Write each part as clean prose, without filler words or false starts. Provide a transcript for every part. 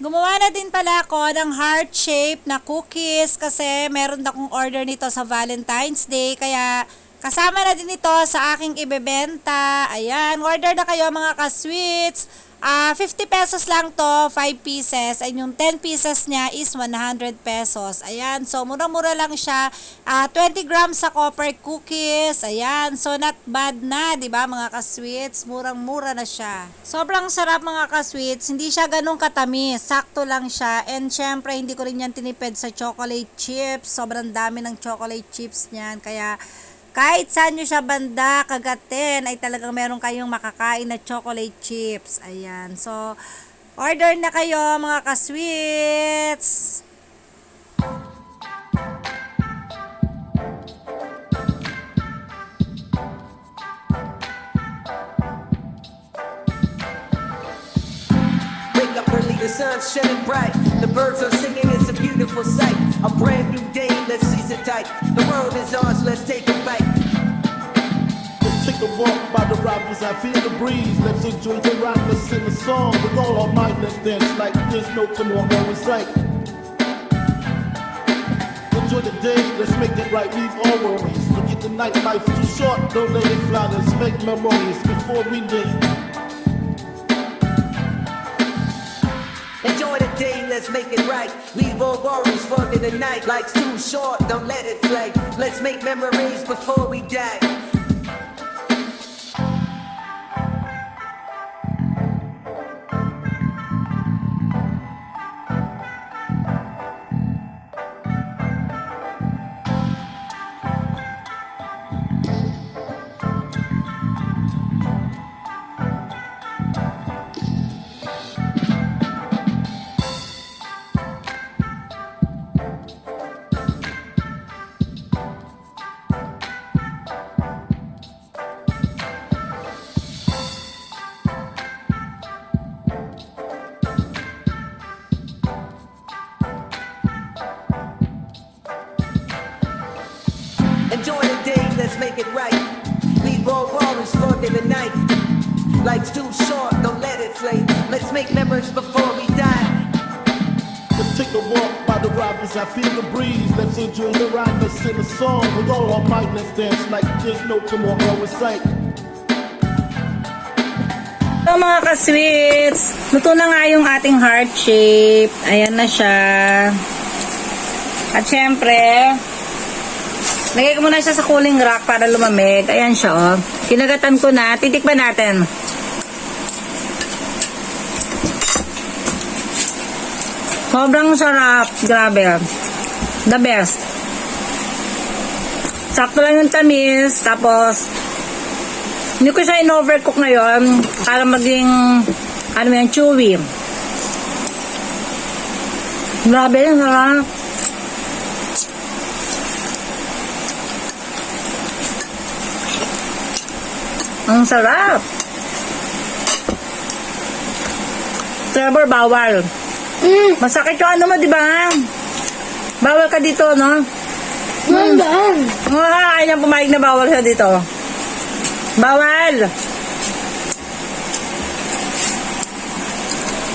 Gumawa na din pala ako ng heart shape na cookies kasi meron akong order nito sa Valentine's Day. Kaya kasama na din ito sa aking ibebenta. Ayan, order na kayo mga ka-sweets. 50 pesos lang to, 5 pieces. And yung 10 pieces niya is 100 pesos. Ayan, so murang-mura lang siya. 20 grams sa copper cookies. Ayan, so not bad na, di ba mga ka-sweets? Murang-mura na siya. Sobrang sarap mga ka-sweets. Hindi siya ganun katamis. Sakto lang siya. And syempre, hindi ko rin yan tinipid sa chocolate chips. Sobrang dami ng chocolate chips niyan. Kaya kahit saan nyo siya banda kagatin ay talagang meron kayong makakain na chocolate chips. Ayan. So, order na kayo mga ka-sweets. Wake up early, the sun's shining bright. The birds are singing, it's a beautiful sight. A brand new day, let's seize it tight. The world is ours, let's take a bite. Let's take a walk by the rapids, I feel the breeze. Let's enjoy the ride, let's sing a song. With all our might, let's dance like there's no tomorrow in sight. Enjoy the day, let's make it right, leave all worries. Forget the night, life's too short, don't let it fly. Let's make memories before we leave. Enjoy the day, let's make it right. Leave all worries for the night. Life's too short, don't let it flag. Let's make memories before we die. Enjoy the day, let's make it right. Leave all worries for the night. Life's too short, don't let it flame. Let's make memories before we die. Let's take a walk by the rapids, I feel the breeze. Let's enjoy the ride, let's sing a song. With all our might, let's dance like there's no tomorrow in sight. So mga ka-sweets, luto na nga yung ating heart shape. Ayan na siya. At syempre, lagay ko muna siya sa cooling rack para lumamig. Ayan siya, oh. Kinagatan ko na. Titikman natin. Sobrang sarap. Grabe. The best. Sakto lang yung tamis. Tapos, hindi ko siya in-overcook ngayon para maging, ano yan, chewy. Grabe, sarap. Ang sarap. Trevor, bawal. Masakit yung ano mo, di ba? Bawal ka dito, no? Nandaan. Ay, nang pumayag na bawal siya dito. Bawal.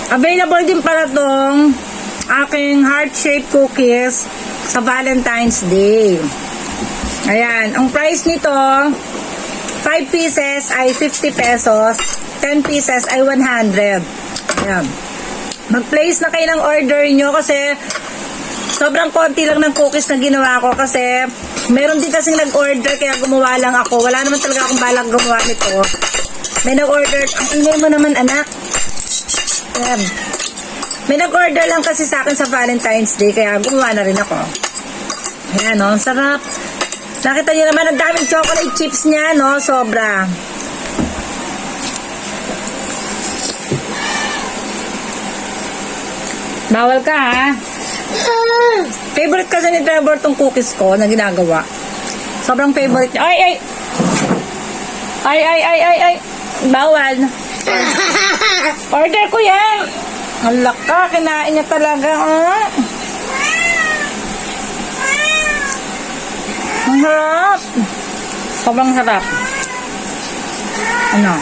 Available din pala tong aking heart-shaped cookies sa Valentine's Day. Ayan. Ang price nito, 5 pieces ay 50 pesos, 10 pieces ay 100. Ayan. Mag-place na kayo ng order nyo kasi sobrang konti lang ng cookies na ginawa ko kasi meron din kasing nag-order kaya gumawa lang ako. Wala naman talaga akong balang gumawa nito. May nag-order. Ang ingay mo naman, anak. Ayan. May nag-order lang kasi sa akin sa Valentine's Day kaya gumawa na rin ako. Ayan, no? Sarap. Nakita niyo naman ang daming chocolate chips niya, no? Sobra. Bawal ka, ha? Favorite kasi ni Trevor tong cookies ko na ginagawa. Sobrang favorite niya. Ay, ay! Ay, ay, ay, ay, ay! Bawal. Order ko yan! Ang laka, kinain niya talaga. Ang sarap. Sobrang sarap. Ano?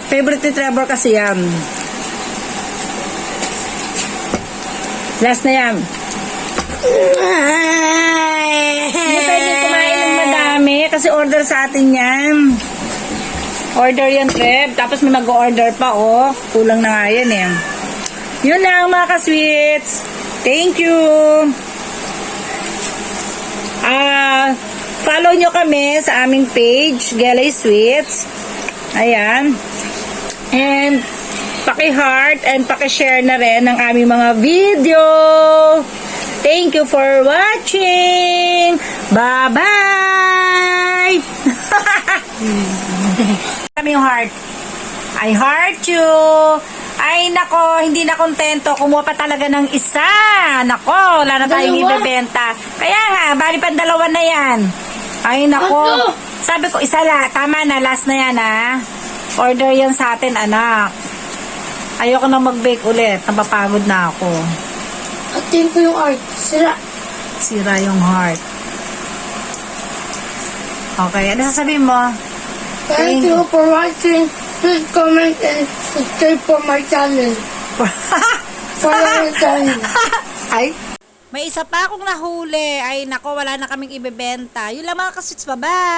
Favorite ni Trevor kasi yan. Last na yan. Hindi pwede kumain ng madami kasi order sa atin yan. Order yan, Trev. Tapos may mag-order pa, oh. Kulang na nga yan, eh. Yun lang, mga ka-sweets. Thank you. Follow nyo kami sa aming page, Gelay Sweets. Ayan. And, paki-heart and paki-share na rin ng aming mga video. Thank you for watching. Bye-bye! Kami yung heart. I heart you. Ay, nako, hindi na kontento. Kumuha pa talaga ng isa. Nako, wala na tayong Dalawa? ibebenta. Kaya nga, bali pa dalawa na yan. Ay, nako. Sabi ko, isa la. Tama na, last na yan, ha. Order yan sa atin, anak. Ayoko na mag-bake ulit. Napapagod na ako. Atin ko yung art. Sira. Sira yung heart. Okay, ano sasabihin mo? Thank you for watching. Please comment and subscribe for my channel. For our channel. Ay? May isa pa akong nahuli. Ay, nako, wala na kaming ibebenta. Yun lang mga kaswits, bye-bye!